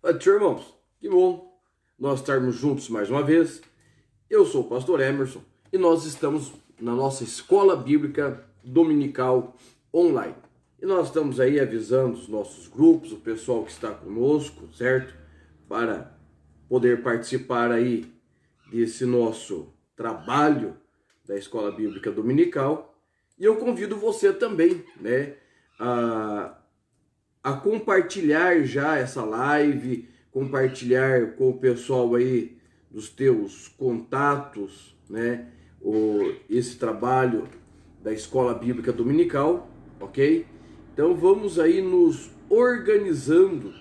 Irmãos, que bom nós estarmos juntos mais uma vez. Eu sou o pastor Emerson e nós estamos na nossa escola bíblica dominical online. E nós estamos aí avisando os nossos grupos, o pessoal que está conosco, certo? Para poder participar aí desse nosso trabalho da escola bíblica dominical. E eu convido você também, né, a compartilhar já essa live, compartilhar com o pessoal aí dos teus contatos, né, esse trabalho da escola bíblica dominical, ok? Então vamos aí nos organizando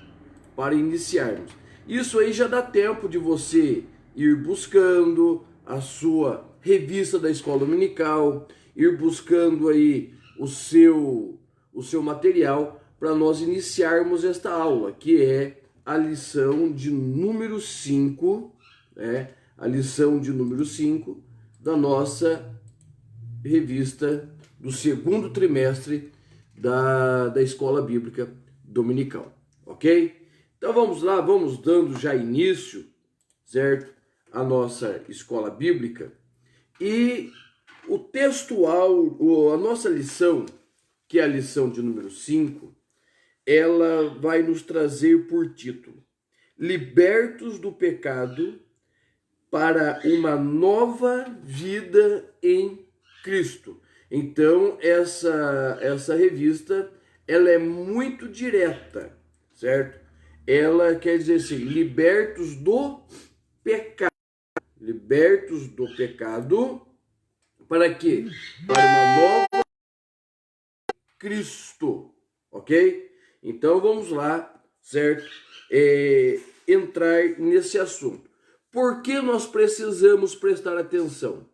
para iniciarmos. Isso aí já dá tempo de você ir buscando a sua revista da escola dominical, ir buscando aí o seu material para nós iniciarmos esta aula, que é a lição de número 5, né? A lição de número 5 da nossa revista do segundo trimestre da Escola Bíblica Dominical, ok? Então vamos lá, vamos dando já início, certo? A nossa escola bíblica. E o textual, a nossa lição, que é a lição de número 5, ela vai nos trazer por título: Libertos do pecado para uma nova vida em Cristo. Então, essa revista, ela é muito direta, certo? Ela quer dizer assim, libertos do pecado. Libertos do pecado, para quê? Para uma nova Cristo, ok? Então vamos lá, certo? Entrar nesse assunto. Por que nós precisamos prestar atenção?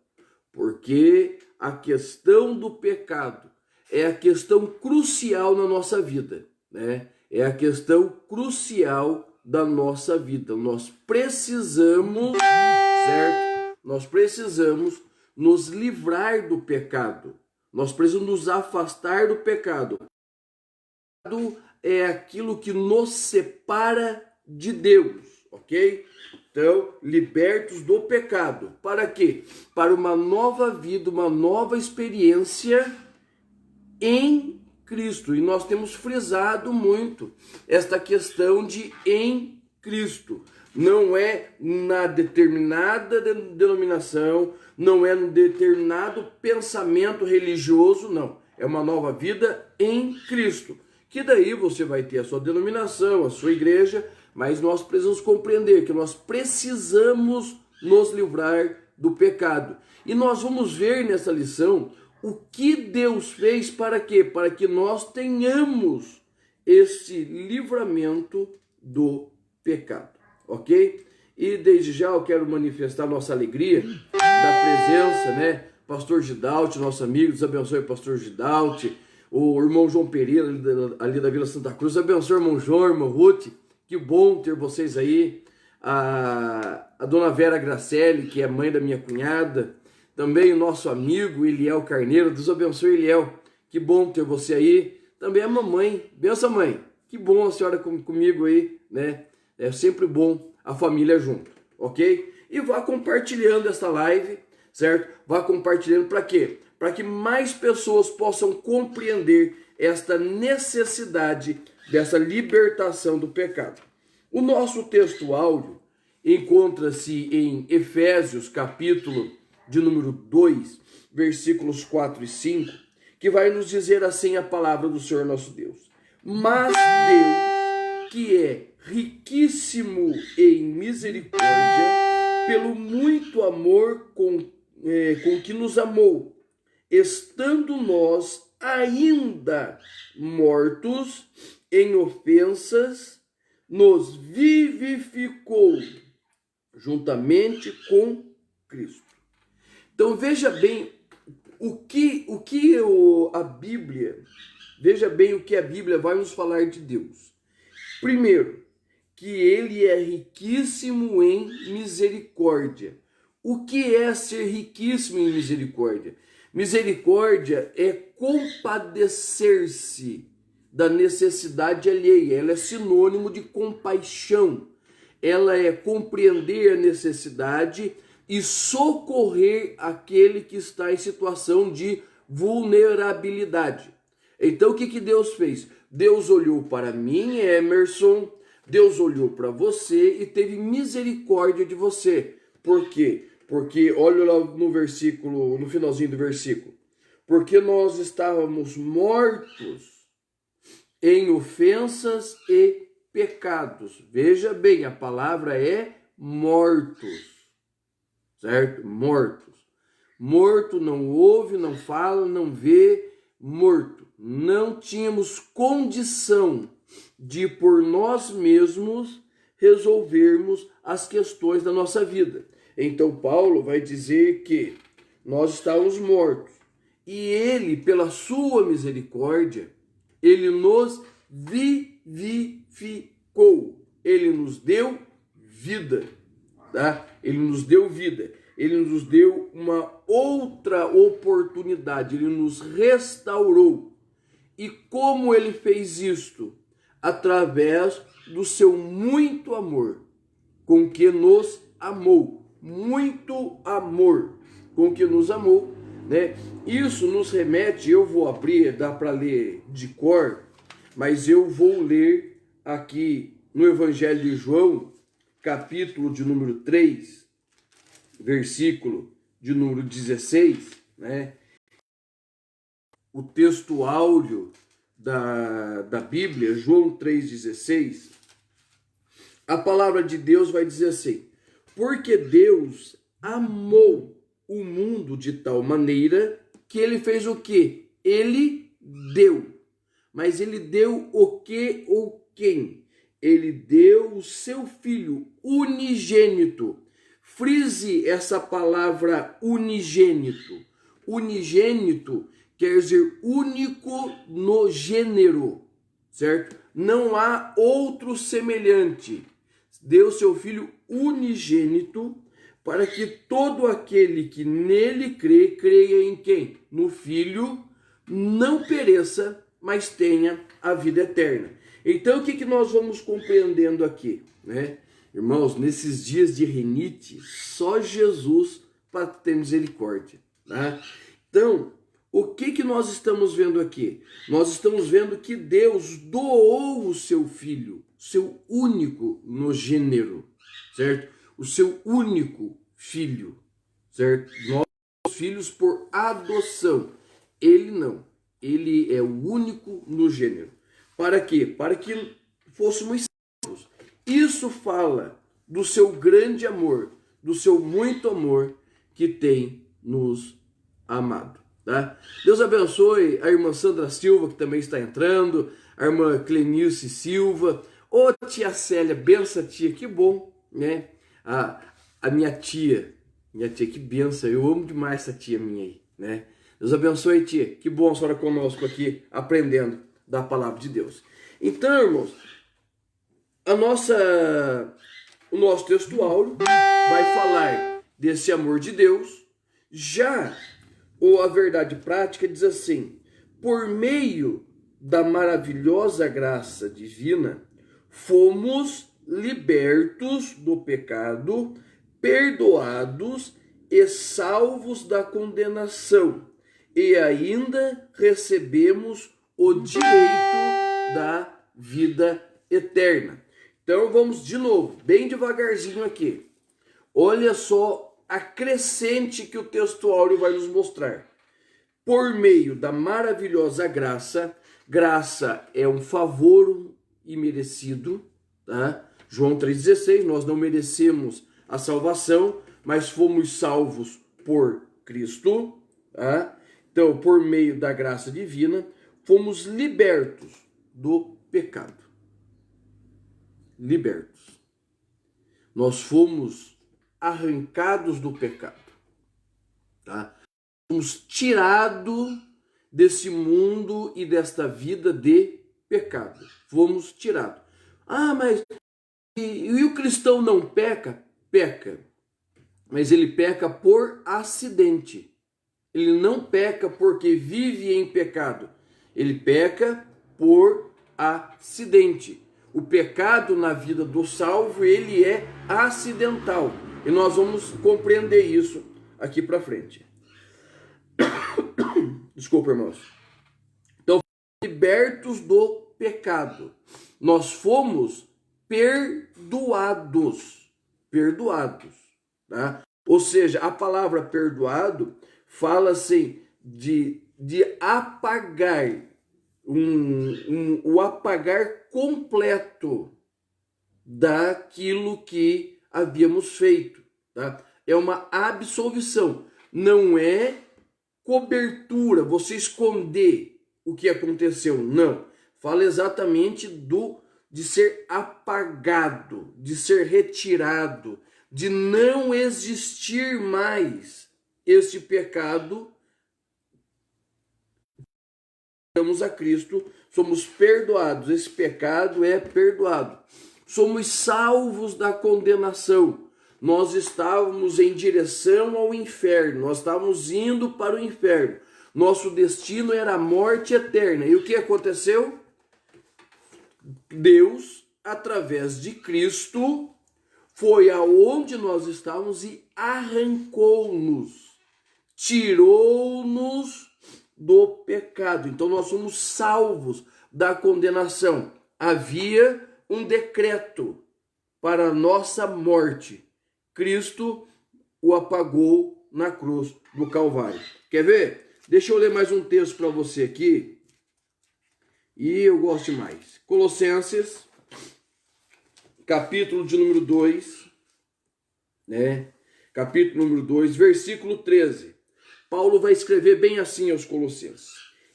Porque a questão do pecado é a questão crucial na nossa vida, né? É a questão crucial da nossa vida. Nós precisamos, certo? Nós precisamos nos livrar do pecado. Nós precisamos nos afastar do pecado. O pecado é aquilo que nos separa de Deus, ok? Então, libertos do pecado. Para quê? Para uma nova vida, uma nova experiência em Cristo. E nós temos frisado muito esta questão de em Cristo. Não é na determinada denominação, não é no determinado pensamento religioso, não. É uma nova vida em Cristo. Que daí você vai ter a sua denominação, a sua igreja, mas nós precisamos compreender que nós precisamos nos livrar do pecado. E nós vamos ver nessa lição o que Deus fez para quê? Para que nós tenhamos esse livramento do pecado, ok? E desde já eu quero manifestar nossa alegria da presença, né? Pastor Gidalte, nosso amigo, Deus abençoe Pastor Gidalte, o irmão João Pereira, ali da Vila Santa Cruz, abençoe irmão João, irmão Ruth, que bom ter vocês aí, a dona Vera Gracelli, que é mãe da minha cunhada, também o nosso amigo Eliel Carneiro, Deus abençoe Eliel, que bom ter você aí, também a mamãe, benção mãe, que bom a senhora comigo aí, né, é sempre bom a família junto, ok? E vá compartilhando essa live, certo? Vá compartilhando para quê? Para que mais pessoas possam compreender esta necessidade dessa libertação do pecado. O nosso texto áudio encontra-se em Efésios, capítulo de número 2, versículos 4 e 5, que vai nos dizer assim a palavra do Senhor nosso Deus. Mas Deus, que é riquíssimo em misericórdia, pelo muito amor com que nos amou, estando nós ainda mortos em ofensas, nos vivificou juntamente com Cristo. Então veja bem a Bíblia, veja bem o que a Bíblia vai nos falar de Deus. Primeiro, que ele é riquíssimo em misericórdia. O que é ser riquíssimo em misericórdia? Misericórdia é compadecer-se da necessidade alheia, ela é sinônimo de compaixão. Ela é compreender a necessidade e socorrer aquele que está em situação de vulnerabilidade. Então o que Deus fez? Deus olhou para mim, Emerson, Deus olhou para você e teve misericórdia de você. Por quê? Porque, olha lá no versículo, no finalzinho do versículo. Porque nós estávamos mortos em ofensas e pecados. Veja bem, a palavra é mortos, certo? Mortos. Morto não ouve, não fala, não vê, morto. Não tínhamos condição de por nós mesmos resolvermos as questões da nossa vida. Então Paulo vai dizer que nós estávamos mortos e ele, pela sua misericórdia, ele nos vivificou, ele nos deu vida, tá? Ele nos deu vida, ele nos deu uma outra oportunidade, ele nos restaurou. E como ele fez isto? Através do seu muito amor, com que nos amou. Muito amor, com que nos amou, né? Isso nos remete, eu vou abrir, dá para ler de cor, mas eu vou ler aqui no Evangelho de João, capítulo de número 3, versículo de número 16, né? O texto áureo da Bíblia, João 3,16, a palavra de Deus vai dizer assim: porque Deus amou o mundo de tal maneira que ele fez o quê? Ele deu. Mas ele deu o quê ou quem? Ele deu o seu filho unigênito. Frise essa palavra unigênito. Unigênito quer dizer único no gênero, certo? Não há outro semelhante. Deu seu filho unigênito para que todo aquele que nele crê, creia em quem? No Filho, não pereça, mas tenha a vida eterna. Então o que nós vamos compreendendo aqui, né? Irmãos, nesses dias de renite, só Jesus para ter misericórdia, tá? Então, o que nós estamos vendo aqui? Nós estamos vendo que Deus doou o seu Filho, seu único no gênero, certo? O seu único filho, certo? Nós somos filhos por adoção. Ele não. Ele é o único no gênero. Para quê? Para que fôssemos salvos. Isso fala do seu grande amor, do seu muito amor que tem nos amado. Tá? Deus abençoe a irmã Sandra Silva, que também está entrando, a irmã Clenice Silva, ô tia Célia, benção tia, que bom, né? A minha tia, que benção, eu amo demais essa tia minha aí, né? Deus abençoe, tia, que bom a senhora conosco aqui, aprendendo da palavra de Deus. Então, irmãos, o nosso texto áureo vai falar desse amor de Deus. Já a verdade prática diz assim: por meio da maravilhosa graça divina, fomos libertos do pecado, perdoados e salvos da condenação, e ainda recebemos o direito da vida eterna. Então vamos de novo, bem devagarzinho aqui. Olha só a crescente que o texto áureo vai nos mostrar. Por meio da maravilhosa graça, graça é um favor imerecido, tá? João 3,16, nós não merecemos a salvação, mas fomos salvos por Cristo, tá? Então, por meio da graça divina, fomos libertos do pecado. Libertos. Nós fomos arrancados do pecado, tá? Fomos tirados desse mundo e desta vida de pecado. Fomos tirados. Ah, mas e o cristão não peca? Peca. Mas ele peca por acidente. Ele não peca porque vive em pecado. Ele peca por acidente. O pecado na vida do salvo, ele é acidental. E nós vamos compreender isso aqui para frente. Desculpa, irmãos. Então, libertos do pecado. Nós fomos perdoados. Perdoados. Tá? Ou seja, a palavra perdoado fala assim de apagar, o apagar completo daquilo que havíamos feito. Tá? É uma absolvição, não é cobertura, você esconder o que aconteceu, não. Fala exatamente de ser apagado, de ser retirado, de não existir mais este pecado. Damos a Cristo, somos perdoados, esse pecado é perdoado. Somos salvos da condenação. Nós estávamos em direção ao inferno, nós estávamos indo para o inferno. Nosso destino era a morte eterna. E o que aconteceu? Deus, através de Cristo, foi aonde nós estávamos e arrancou-nos, tirou-nos do pecado. Então nós somos salvos da condenação. Havia um decreto para a nossa morte. Cristo o apagou na cruz do Calvário. Quer ver? Deixa eu ler mais um texto para você aqui. E eu gosto demais. Colossenses, capítulo de número 2, né? Capítulo número 2, versículo 13. Paulo vai escrever bem assim aos Colossenses.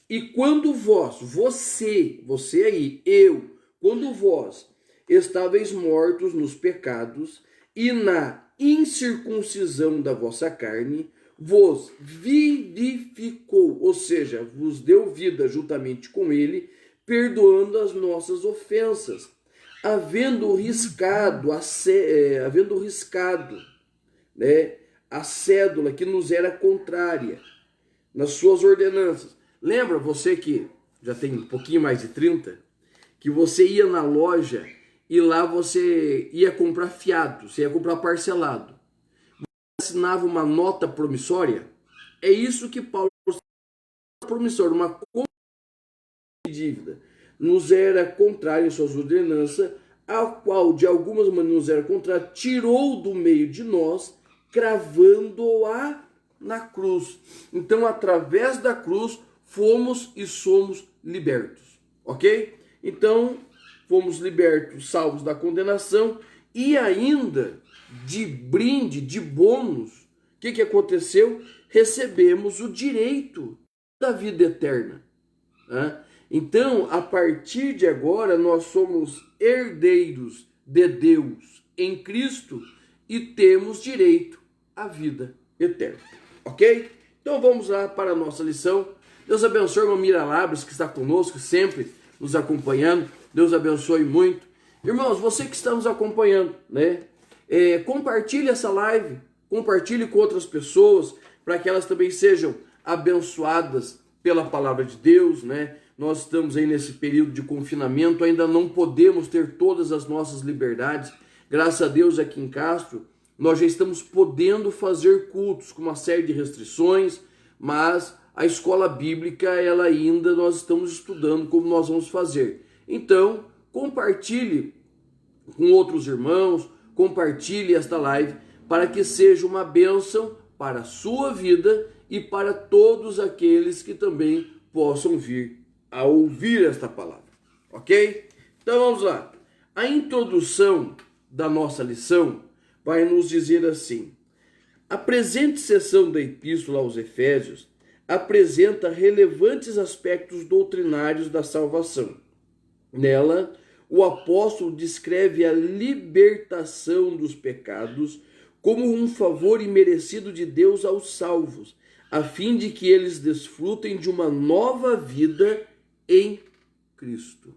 E quando vós, você aí, eu, quando vós estáveis mortos nos pecados e na incircuncisão da vossa carne, vos vivificou, ou seja, vos deu vida juntamente com ele, perdoando as nossas ofensas, havendo riscado, né, a cédula que nos era contrária nas suas ordenanças. Lembra você que já tem um pouquinho mais de 30, que você ia na loja e lá você ia comprar fiado, você ia comprar parcelado. Você assinava uma nota promissória. É isso que Paulo promissória, uma compra de dívida. Nos era contrária em suas ordenanças, a qual de algumas maneiras nos era contrária, tirou do meio de nós, cravando-a na cruz. Então, através da cruz, fomos e somos libertos. Ok? Então, fomos libertos, salvos da condenação e ainda de brinde, de bônus. O que aconteceu? Recebemos o direito da vida eterna. Né? Então, a partir de agora, nós somos herdeiros de Deus em Cristo e temos direito à vida eterna. Ok? Então vamos lá para a nossa lição. Deus abençoe o irmão Mira Labres, que está conosco, sempre nos acompanhando. Deus abençoe muito. Irmãos, você que está nos acompanhando, né? Compartilhe essa live, compartilhe com outras pessoas, para que elas também sejam abençoadas pela palavra de Deus, né? Nós estamos aí nesse período de confinamento, ainda não podemos ter todas as nossas liberdades. Graças a Deus aqui em Castro, nós já estamos podendo fazer cultos com uma série de restrições, mas a escola bíblica, ela ainda nós estamos estudando como nós vamos fazer. Então, compartilhe com outros irmãos, compartilhe esta live para que seja uma bênção para a sua vida e para todos aqueles que também possam vir a ouvir esta palavra. Ok? Então vamos lá. A introdução da nossa lição vai nos dizer assim: a presente seção da Epístola aos Efésios apresenta relevantes aspectos doutrinários da salvação. Nela, o apóstolo descreve a libertação dos pecados como um favor imerecido de Deus aos salvos, a fim de que eles desfrutem de uma nova vida em Cristo.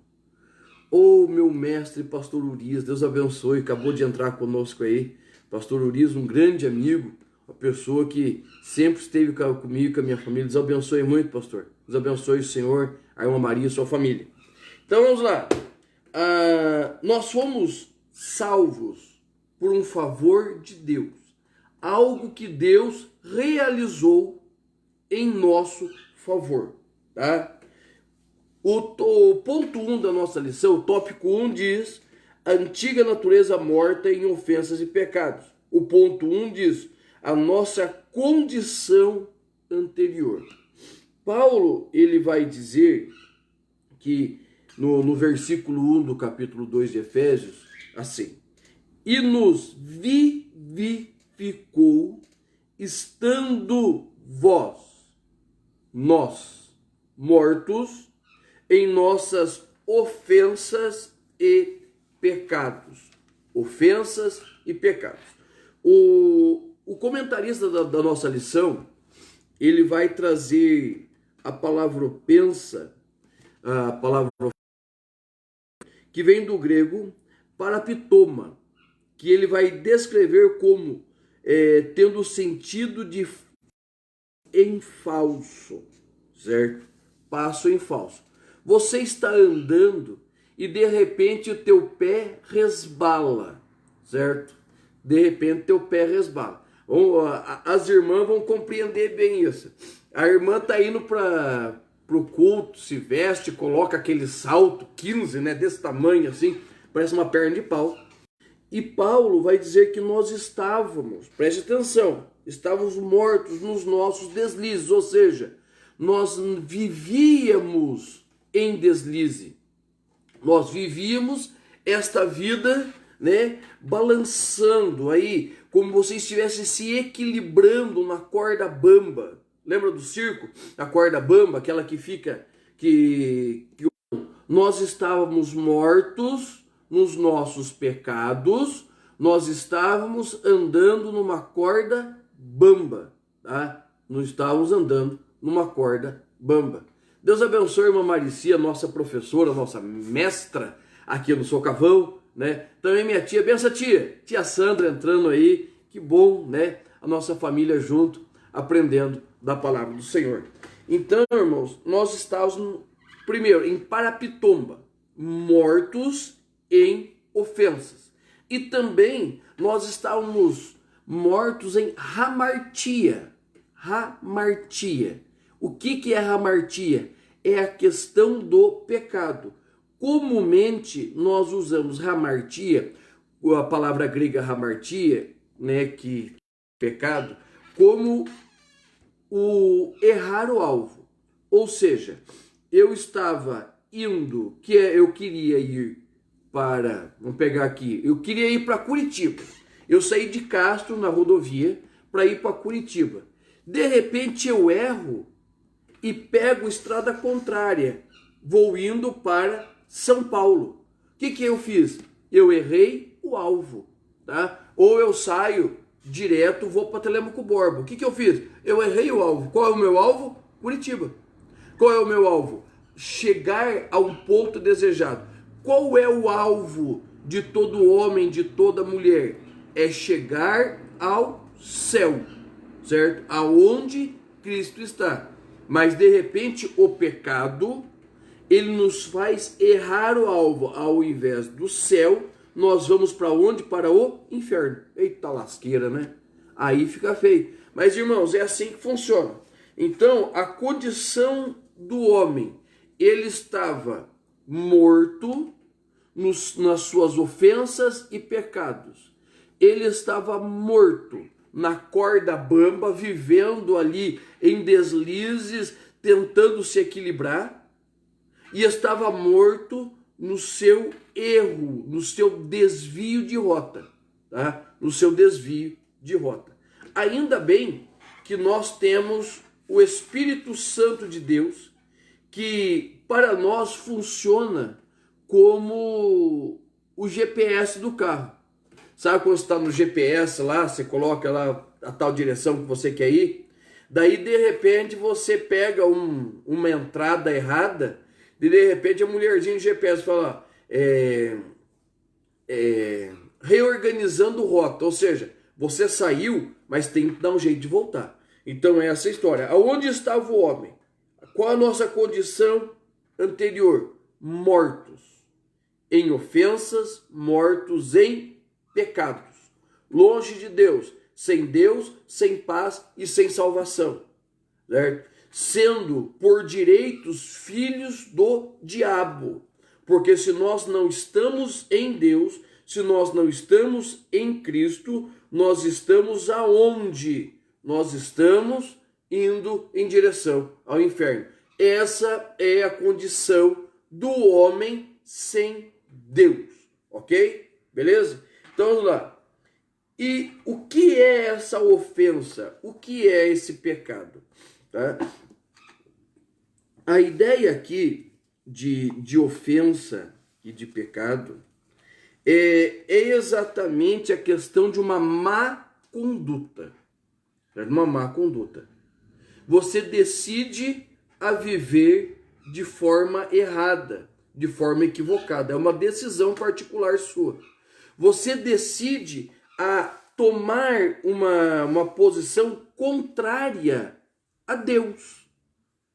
Meu mestre, pastor Urias, Deus abençoe, acabou de entrar conosco aí. Pastor Urias, um grande amigo, uma pessoa que sempre esteve comigo, com a minha família. Deus abençoe muito, pastor. Deus abençoe o Senhor, a irmã Maria e sua família. Então vamos lá. Nós fomos salvos por um favor de Deus. Algo que Deus realizou em nosso favor. Tá? O ponto 1 da nossa lição, o tópico 1 diz: a antiga natureza morta em ofensas e pecados. O ponto 1 diz: a nossa condição anterior. Paulo, ele vai dizer que no versículo 1 do capítulo 2 de Efésios, assim: e nos vivificou, estando nós, mortos em nossas ofensas e pecados. Ofensas e pecados. O comentarista da nossa lição, ele vai trazer a palavra ofensa, a palavra que vem do grego parapitoma, que ele vai descrever como tendo o sentido de em falso, certo? Passo em falso. Você está andando e de repente o teu pé resbala, certo? De repente teu pé resbala. As irmãs vão compreender bem isso. A irmã está indo para o culto, se veste, coloca aquele salto 15, né, desse tamanho assim, parece uma perna de pau. E Paulo vai dizer que nós estávamos, preste atenção, estávamos mortos nos nossos deslizes, ou seja, nós vivíamos em deslize. Nós vivíamos esta vida, né, balançando aí, como você estivesse se equilibrando na corda bamba. Lembra do circo? A corda bamba, aquela que fica, nós estávamos mortos nos nossos pecados, nós estávamos andando numa corda bamba, tá? Nós estávamos andando numa corda bamba. Deus abençoe a irmã Maricia, nossa professora, nossa mestra aqui no Socavão, né? Também minha tia, benção tia Sandra entrando aí, que bom, né? A nossa família junto, aprendendo da palavra do Senhor. Então, irmãos, nós estávamos, primeiro, em parapitomba, mortos em ofensas. E também nós estávamos mortos em hamartia. Hamartia. O que é hamartia? É a questão do pecado. Comumente nós usamos hamartia, a palavra grega hamartia, né, que pecado, como o errar o alvo. Ou seja, eu estava indo, eu queria ir para, vamos pegar aqui, eu queria ir para Curitiba. Eu saí de Castro na rodovia para ir para Curitiba. De repente eu erro e pego estrada contrária. Vou indo para São Paulo. O que eu fiz? Eu errei o alvo, tá? Ou eu saio direto, vou para Telêmaco Borba. O que eu fiz? Eu errei o alvo. Qual é o meu alvo? Curitiba. Qual é o meu alvo? Chegar a um ponto desejado. Qual é o alvo de todo homem, de toda mulher? É chegar ao céu, certo? Aonde Cristo está. Mas de repente o pecado, ele nos faz errar o alvo. Ao invés do céu, nós vamos para onde? Para o inferno. Eita lasqueira, né? Aí fica feio. Mas irmãos, é assim que funciona. Então, a condição do homem, ele estava morto nas suas ofensas e pecados. Ele estava morto na corda bamba, vivendo ali em deslizes, tentando se equilibrar, e estava morto no seu erro, no seu desvio de rota, tá? No seu desvio de rota. Ainda bem que nós temos o Espírito Santo de Deus, que para nós funciona como o GPS do carro. Sabe quando você está no GPS lá, você coloca lá a tal direção que você quer ir? Daí, de repente, você pega uma entrada errada, e de repente a mulherzinha do GPS fala, reorganizando rota. Ou seja, você saiu, mas tem que dar um jeito de voltar. Então é essa história. Aonde estava o homem? Qual a nossa condição anterior? mortos em ofensas, mortos em pecados, longe de Deus, sem paz e sem salvação, certo? Sendo por direitos filhos do diabo, porque se nós não estamos em Deus, se nós não estamos em Cristo, nós estamos aonde? Nós estamos indo em direção ao inferno. Essa é a condição do homem sem Deus, ok? Beleza? Então vamos lá. E o que é essa ofensa? O que é esse pecado? Tá? A ideia aqui de ofensa e de pecado é exatamente a questão de uma má conduta. Uma má conduta. Você decide a viver de forma errada, de forma equivocada. É uma decisão particular sua. Você decide a tomar uma posição contrária a Deus,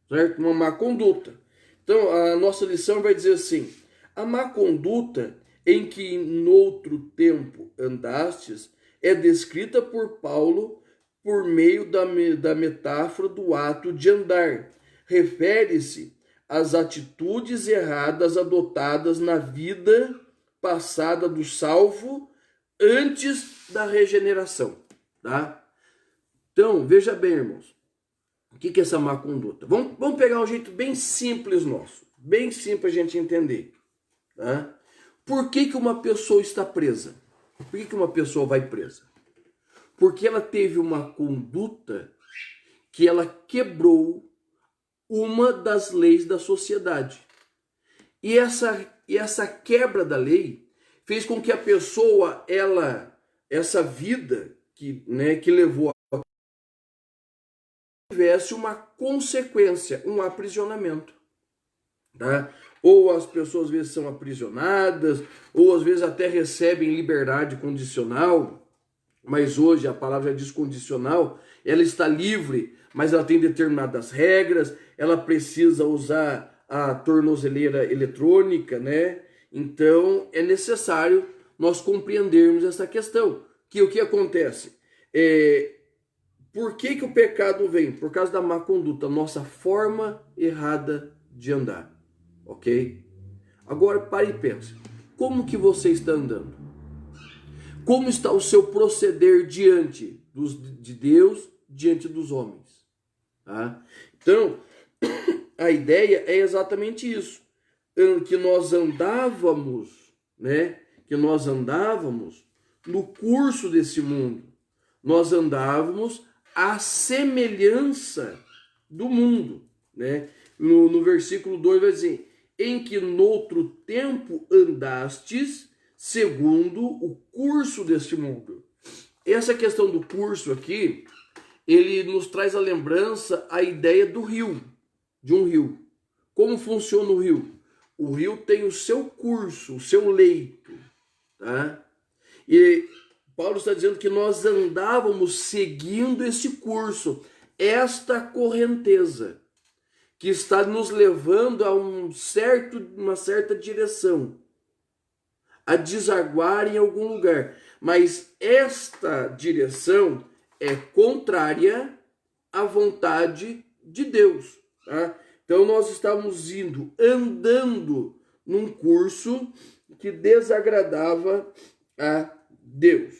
certo? Uma má conduta. Então, a nossa lição vai dizer assim: a má conduta em que noutro tempo andastes é descrita por Paulo por meio da metáfora do ato de andar. Refere-se às atitudes erradas adotadas na vida passada do salvo antes da regeneração, tá? Então, veja bem, irmãos, o que é essa má conduta? Vamos pegar um jeito bem simples nosso, bem simples a gente entender, tá? Por que uma pessoa está presa? Por que uma pessoa vai presa? Porque ela teve uma conduta que ela quebrou uma das leis da sociedade. E essa quebra da lei fez com que a pessoa, essa vida que levou a tivesse uma consequência, um aprisionamento, tá? Ou as pessoas às vezes são aprisionadas, ou às vezes até recebem liberdade condicional, mas hoje a palavra diz condicional, ela está livre, mas ela tem determinadas regras, ela precisa usar a tornozeleira eletrônica, né? Então é necessário nós compreendermos essa questão. Que o que acontece? Por que o pecado vem? Por causa da má conduta, nossa forma errada de andar, ok? Agora pare e pense, como que você está andando? Como está o seu proceder diante de Deus, diante dos homens? Tá? Então, a ideia é exatamente isso, que nós andávamos, né? Que nós andávamos no curso desse mundo, nós andávamos à semelhança do mundo, né? No versículo 2 vai dizer, em que noutro tempo andastes segundo o curso deste mundo. Essa questão do curso aqui, ele nos traz a lembrança, a ideia do rio, de um rio. Como funciona o rio? O rio tem o seu curso, o seu leito, tá? E Paulo está dizendo que nós andávamos seguindo esse curso, esta correnteza, que está nos levando a uma certa direção, a desaguar em algum lugar. Mas esta direção é contrária à vontade de Deus, tá? Então nós estávamos andando num curso que desagradava a Deus.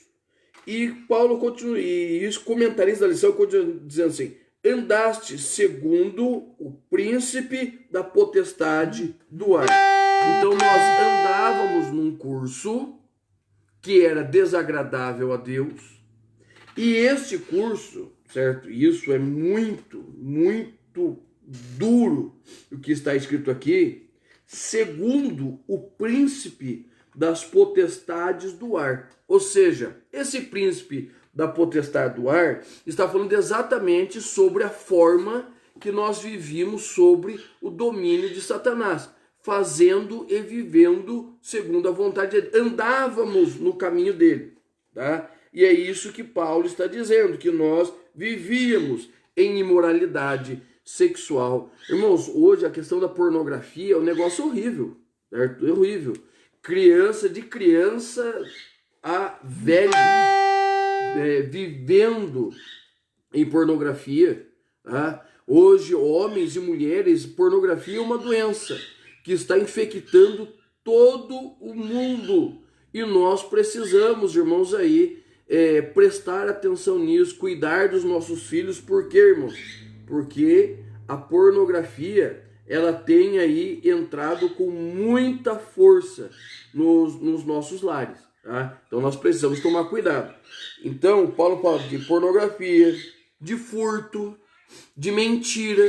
E Paulo continua, e os comentaristas da lição continuam dizendo assim, andaste segundo o príncipe da potestade do ar. Então nós andávamos num curso que era desagradável a Deus, e este curso, certo? Isso é muito, muito duro o que está escrito aqui, segundo o príncipe das potestades do ar. Ou seja, esse príncipe da potestade do ar está falando exatamente sobre a forma que nós vivíamos sobre o domínio de Satanás, fazendo e vivendo segundo a vontade dele. Andávamos no caminho dele, tá? E é isso que Paulo está dizendo, que nós vivíamos em imoralidade, sexual. Irmãos, hoje a questão da pornografia é um negócio horrível, certo? É horrível. De criança a velho, vivendo em pornografia, tá? Hoje, homens e mulheres, pornografia é uma doença que está infectando todo o mundo. E nós precisamos, irmãos, aí, prestar atenção nisso, cuidar dos nossos filhos. Por quê, irmãos? Porque a pornografia, ela tem aí entrado com muita força nos nossos lares, tá? Então nós precisamos tomar cuidado. Então, Paulo fala de pornografia, de furto, de mentira,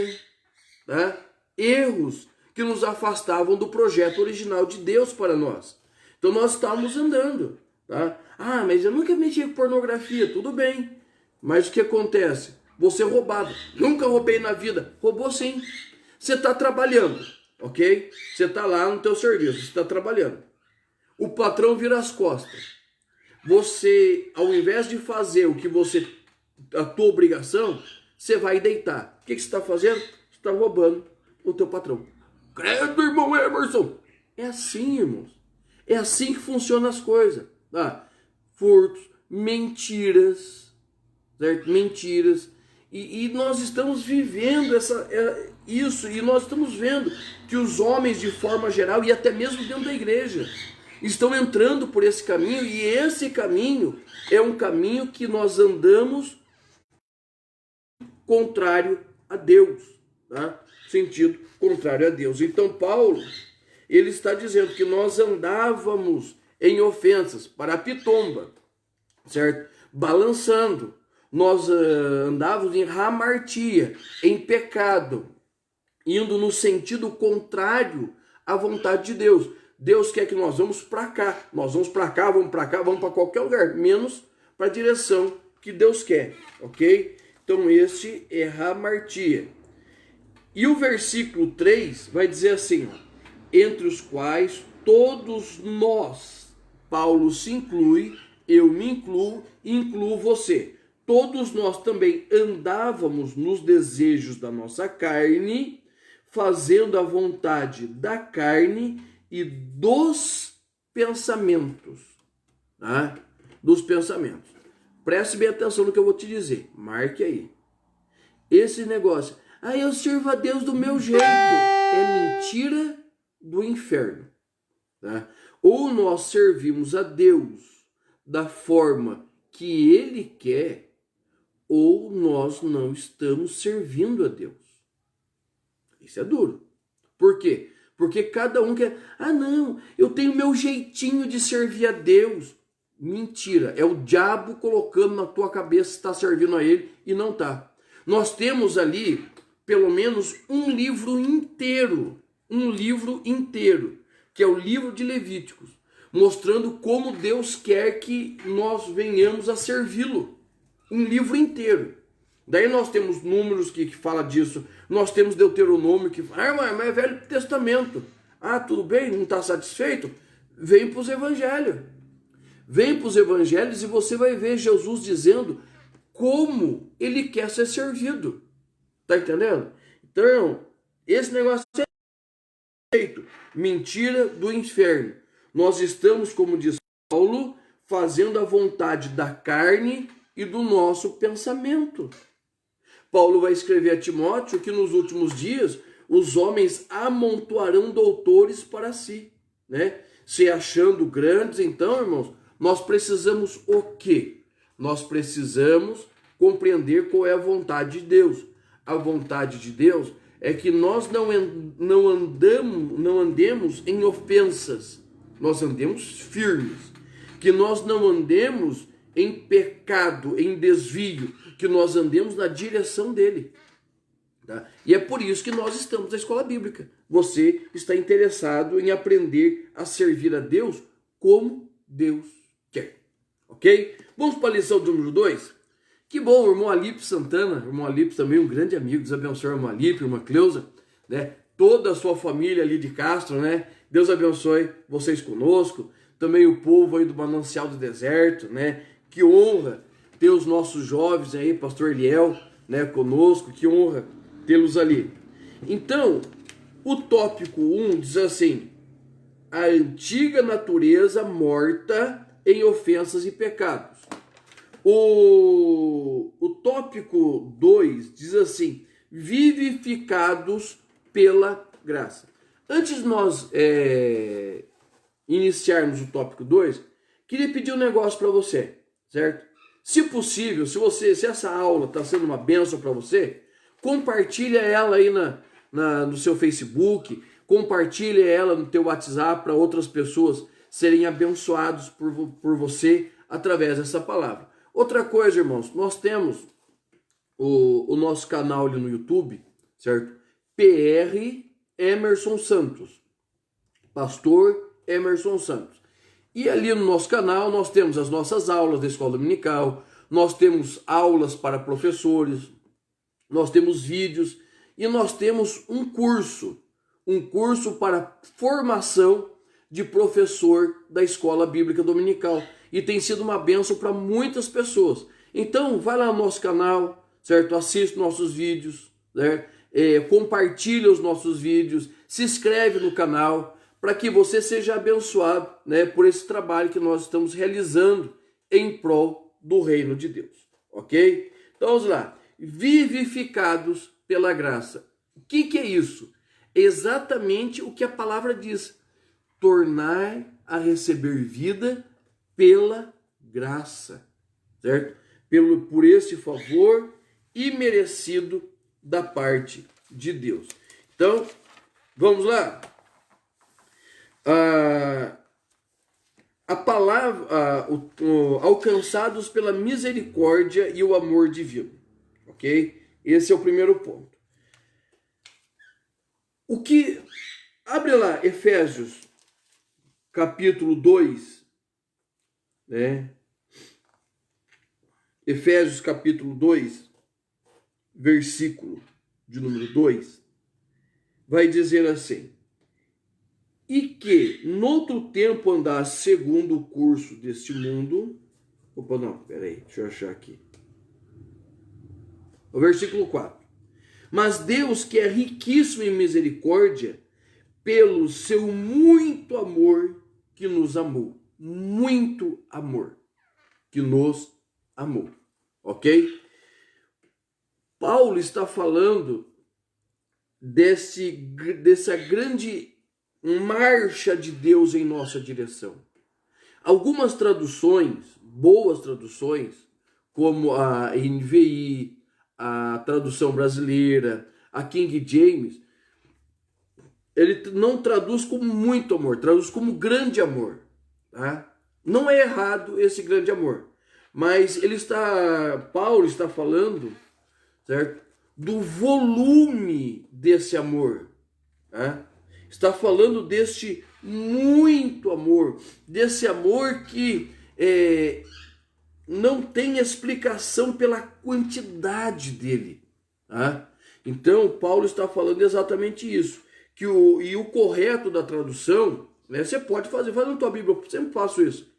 tá? Erros que nos afastavam do projeto original de Deus para nós. Então nós estávamos andando, tá? Ah, mas eu nunca mexi com pornografia, tudo bem. Mas o que acontece? Você é roubado. Nunca roubei na vida. Roubou sim. Você está trabalhando, ok? Você está lá no teu serviço, você está trabalhando. O patrão vira as costas. Você, ao invés de fazer a tua obrigação, você vai deitar. O que você está fazendo? Você está roubando o teu patrão. Credo, irmão Emerson. É assim, irmãos. É assim que funcionam as coisas. Tá? Furtos, mentiras, certo? Mentiras. E nós estamos vivendo isso. E nós estamos vendo que os homens, de forma geral, e até mesmo dentro da igreja, estão entrando por esse caminho. E esse caminho é um caminho que nós andamos contrário a Deus, tá? Sentido contrário a Deus. Então Paulo, ele está dizendo que nós andávamos em ofensas para a pitomba, certo? Balançando. Nós andávamos em hamartia, em pecado, indo no sentido contrário à vontade de Deus. Deus quer que nós vamos para cá, vamos para qualquer lugar, menos para a direção que Deus quer, ok? Então este é hamartia. E o versículo 3 vai dizer assim, ó, entre os quais todos nós, Paulo se inclui, eu me incluo você. Todos nós também andávamos nos desejos da nossa carne, fazendo a vontade da carne e dos pensamentos, tá? Dos pensamentos. Preste bem atenção no que eu vou te dizer. Marque aí. Esse negócio, eu sirvo a Deus do meu jeito, é mentira do inferno, tá? Ou nós servimos a Deus da forma que Ele quer, ou nós não estamos servindo a Deus. Isso é duro. Por quê? Porque cada um quer, não, eu tenho meu jeitinho de servir a Deus. Mentira, é o diabo colocando na tua cabeça que está servindo a Ele e não está. Nós temos ali pelo menos um livro inteiro, que é o livro de Levíticos, mostrando como Deus quer que nós venhamos a servi-lo. Um livro inteiro. Daí nós temos Números que fala disso, nós temos Deuteronômio que fala, mas é Velho Testamento. Tudo bem, não está satisfeito? Vem para os evangelhos. Vem para os evangelhos e você vai ver Jesus dizendo como ele quer ser servido. Tá entendendo? Então, esse negócio é feito. Mentira do inferno. Nós estamos, como diz Paulo, fazendo a vontade da carne e do nosso pensamento. Paulo vai escrever a Timóteo que nos últimos dias os homens amontoarão doutores para si, né? Se achando grandes. Então, irmãos, nós precisamos o quê? Nós precisamos compreender qual é a vontade de Deus. A vontade de Deus é que nós não andemos em ofensas, nós andemos firmes, que nós não andemos em pecado, em desvio, que nós andemos na direção dele. Tá? E é por isso que nós estamos na escola bíblica. Você está interessado em aprender a servir a Deus como Deus quer. Ok? Vamos para a lição de número 2? Que bom, o irmão Alípio Santana, o irmão Alípio também um grande amigo, Deus abençoe o irmão Alípio, irmã Cleusa, né? Toda a sua família ali de Castro, né? Deus abençoe vocês conosco, também o povo aí do Manancial do Deserto, né? Que honra ter os nossos jovens aí, pastor Eliel, né, conosco, que honra tê-los ali. Então, o tópico 1 diz assim: a antiga natureza morta em ofensas e pecados. O tópico 2 diz assim: vivificados pela graça. Antes de nós iniciarmos o tópico 2, queria pedir um negócio para você, certo? Se possível, se essa aula está sendo uma bênção para você, compartilha ela aí no seu Facebook, compartilha ela no teu WhatsApp para outras pessoas serem abençoados por você através dessa palavra. Outra coisa, irmãos, nós temos o nosso canal ali no YouTube, certo? PR Emerson Santos, Pastor Emerson Santos. E ali no nosso canal nós temos as nossas aulas da escola dominical, nós temos aulas para professores, nós temos vídeos e nós temos um curso para formação de professor da escola bíblica dominical. E tem sido uma bênção para muitas pessoas. Então vai lá no nosso canal, certo? Assista nossos vídeos, né? Compartilha os nossos vídeos, se inscreve no canal, para que você seja abençoado, né, por esse trabalho que nós estamos realizando em prol do reino de Deus, ok? Então vamos lá, vivificados pela graça. O que é isso? Exatamente o que a palavra diz: tornar a receber vida pela graça, certo? Por esse favor imerecido da parte de Deus. Então, vamos lá. A palavra, alcançados pela misericórdia e o amor divino, ok? Esse é o primeiro ponto. Abre lá, Efésios, capítulo 2, né? Efésios, capítulo 2, versículo de número 2, vai dizer assim: e que noutro tempo andasse segundo o curso deste mundo. Opa, não, peraí, deixa eu achar aqui. O versículo 4. Mas Deus, que é riquíssimo em misericórdia, pelo seu muito amor que nos amou. Muito amor que nos amou. Ok? Paulo está falando dessa grande marcha de Deus em nossa direção. Algumas traduções, boas traduções, como a NVI, a tradução brasileira, a King James, ele não traduz como muito amor, traduz como grande amor. Tá? Não é errado esse grande amor, mas Paulo está falando, certo, do volume desse amor. Tá? Está falando deste muito amor, desse amor que não tem explicação pela quantidade dele. Tá? Então, Paulo está falando exatamente isso. E o correto da tradução, né, você pode faz na tua Bíblia, eu sempre faço isso.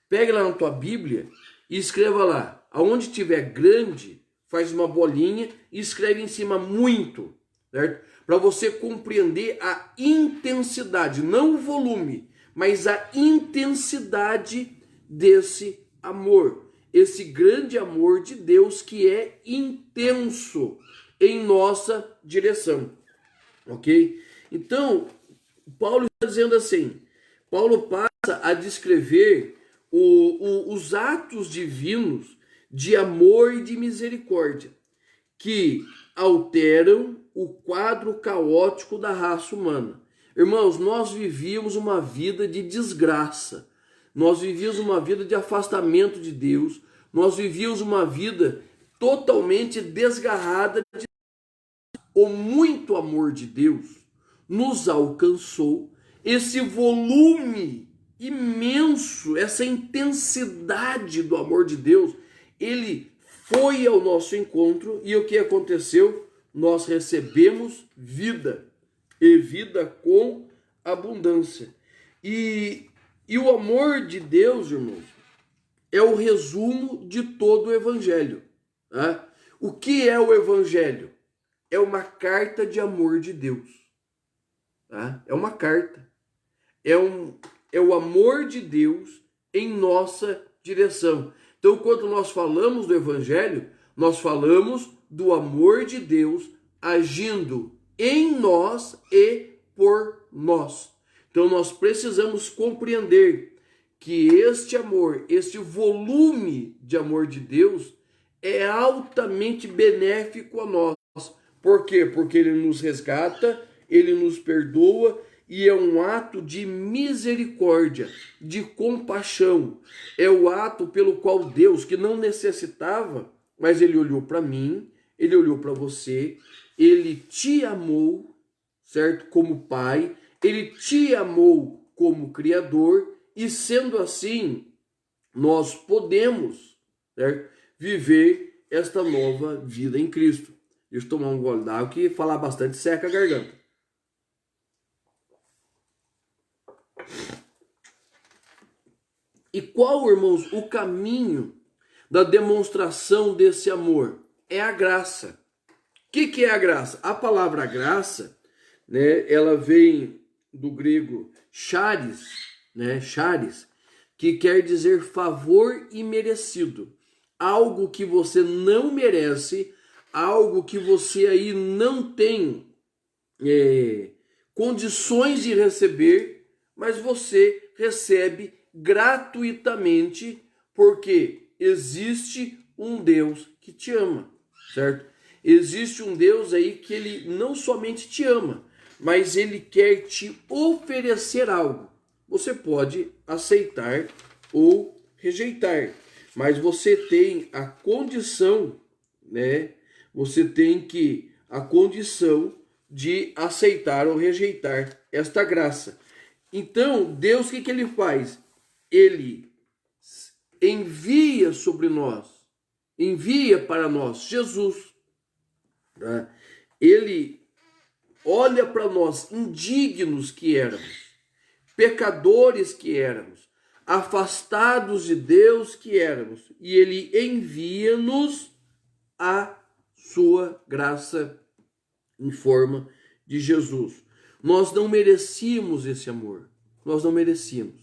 Pega lá na tua Bíblia e escreva lá, aonde tiver grande, faz uma bolinha e escreve em cima muito, certo? Para você compreender a intensidade, não o volume, mas a intensidade desse amor. Esse grande amor de Deus que é intenso em nossa direção, ok? Então, Paulo está dizendo assim, Paulo passa a descrever os atos divinos de amor e de misericórdia que alteram o quadro caótico da raça humana. Irmãos, nós vivíamos uma vida de desgraça, nós vivíamos uma vida de afastamento de Deus, nós vivíamos uma vida totalmente desgarrada de o muito amor de Deus nos alcançou, esse volume imenso, essa intensidade do amor de Deus, ele foi ao nosso encontro e o que aconteceu? Nós recebemos vida, e vida com abundância. E o amor de Deus, irmãos, é o resumo de todo o Evangelho. Tá? O que é o Evangelho? é uma carta de amor de Deus. Tá? É uma carta. É o amor de Deus em nossa direção. Então, quando nós falamos do Evangelho, nós falamos do amor de Deus agindo em nós e por nós. Então, nós precisamos compreender que este amor, este volume de amor de Deus é altamente benéfico a nós. Por quê? Porque ele nos resgata, ele nos perdoa e é um ato de misericórdia, de compaixão. É o ato pelo qual Deus, que não necessitava, mas ele olhou para mim, ele olhou para você, ele te amou, certo? Como pai, ele te amou como criador e sendo assim, nós podemos, certo? Viver esta nova vida em Cristo. Deixa eu tomar um gole d'água que falar bastante seca a garganta. E qual, irmãos, o caminho da demonstração desse amor? É a graça. O que é a graça? A palavra graça, né, ela vem do grego charis, né, charis, que quer dizer favor imerecido. Algo que você não merece, algo que você aí não tem condições de receber, mas você recebe gratuitamente, porque existe um Deus que te ama, certo? Existe um Deus aí que ele não somente te ama, mas ele quer te oferecer algo. Você pode aceitar ou rejeitar, mas você tem a condição, né? Você tem a condição de aceitar ou rejeitar esta graça. Então, Deus, o que ele faz? Ele envia sobre nós, envia para nós Jesus. Tá? Ele olha para nós, indignos que éramos, pecadores que éramos, afastados de Deus que éramos, e ele envia-nos a sua graça em forma de Jesus. Nós não merecíamos esse amor. Nós não merecíamos.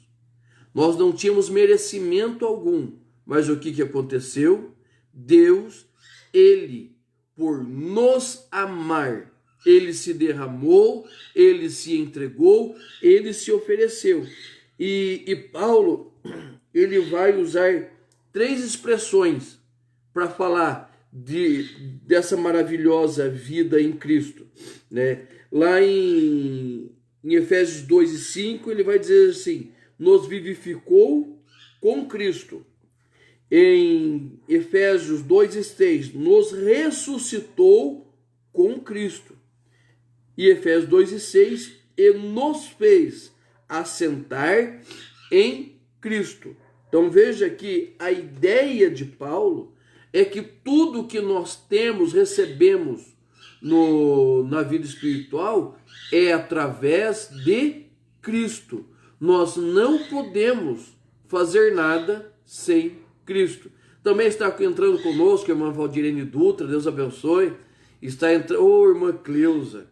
Nós não tínhamos merecimento algum. Mas o que aconteceu? Deus, ele, por nos amar, ele se derramou, ele se entregou, ele se ofereceu. E Paulo, ele vai usar 3 expressões para falar dessa maravilhosa vida em Cristo, né? Lá em Efésios 2:5 ele vai dizer assim: nos vivificou com Cristo. Em Efésios 2:6 nos ressuscitou com Cristo. E Efésios 2:6 e nos fez assentar em Cristo. Então veja que a ideia de Paulo é que tudo que nós temos, recebemos na vida espiritual é através de Cristo. Nós não podemos fazer nada sem Cristo. Também está entrando conosco a irmã Valdirene Dutra, Deus abençoe. Está entrando, irmã Cleusa,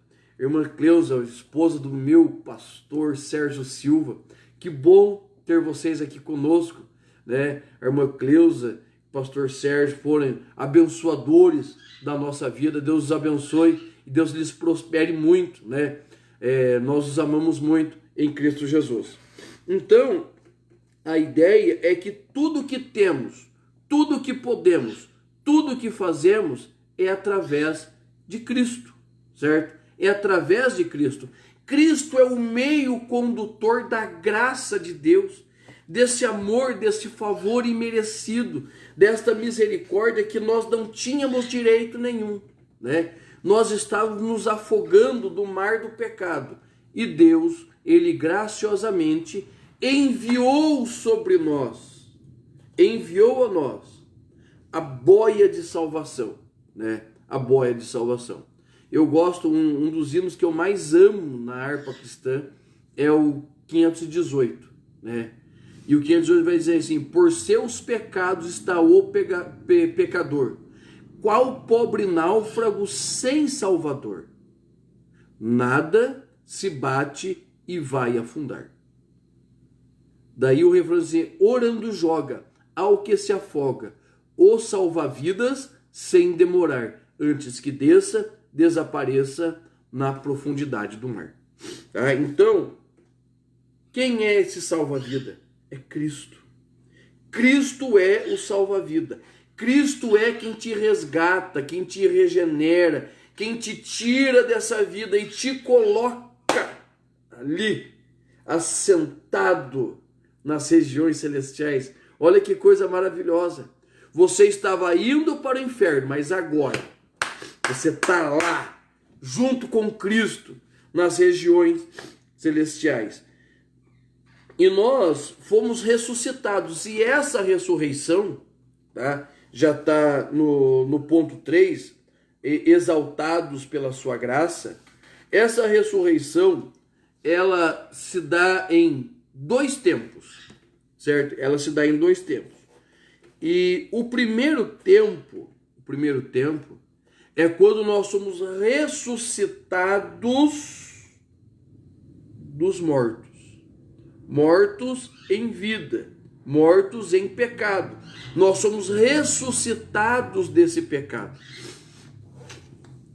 esposa do meu pastor Sérgio Silva. Que bom ter vocês aqui conosco, né? A irmã Cleusa, pastor Sérgio foram abençoadores da nossa vida. Deus os abençoe e Deus lhes prospere muito, né? Nós os amamos muito em Cristo Jesus. Então, a ideia é que tudo que temos, tudo que podemos, tudo que fazemos é através de Cristo, certo? É através de Cristo. Cristo é o meio condutor da graça de Deus, desse amor, desse favor imerecido, desta misericórdia que nós não tínhamos direito nenhum, né? Nós estávamos nos afogando do mar do pecado e Deus, ele graciosamente enviou sobre nós, enviou a nós a boia de salvação, né? A boia de salvação. Eu gosto, um dos hinos que eu mais amo na harpa cristã é o 518, né? E o 518 vai dizer assim: por seus pecados está o pecador qual pobre náufrago sem Salvador. Nada se bate e vai afundar. Daí o refrão diz: orando joga, ao que se afoga, o salva-vidas sem demorar, antes que desapareça na profundidade do mar. Tá? Então, quem é esse salva-vida? É Cristo. Cristo é o salva-vida. Cristo é quem te resgata, quem te regenera, quem te tira dessa vida e te coloca ali, assentado nas regiões celestiais. Olha que coisa maravilhosa. Você estava indo para o inferno, mas agora você está lá, junto com Cristo, nas regiões celestiais. E nós fomos ressuscitados. E essa ressurreição, tá, já está no ponto 3, exaltados pela sua graça. Essa ressurreição, ela se dá em 2 tempos, certo? Ela se dá em 2 tempos. E o primeiro tempo é quando nós somos ressuscitados dos mortos. Mortos em vida, mortos em pecado. Nós somos ressuscitados desse pecado.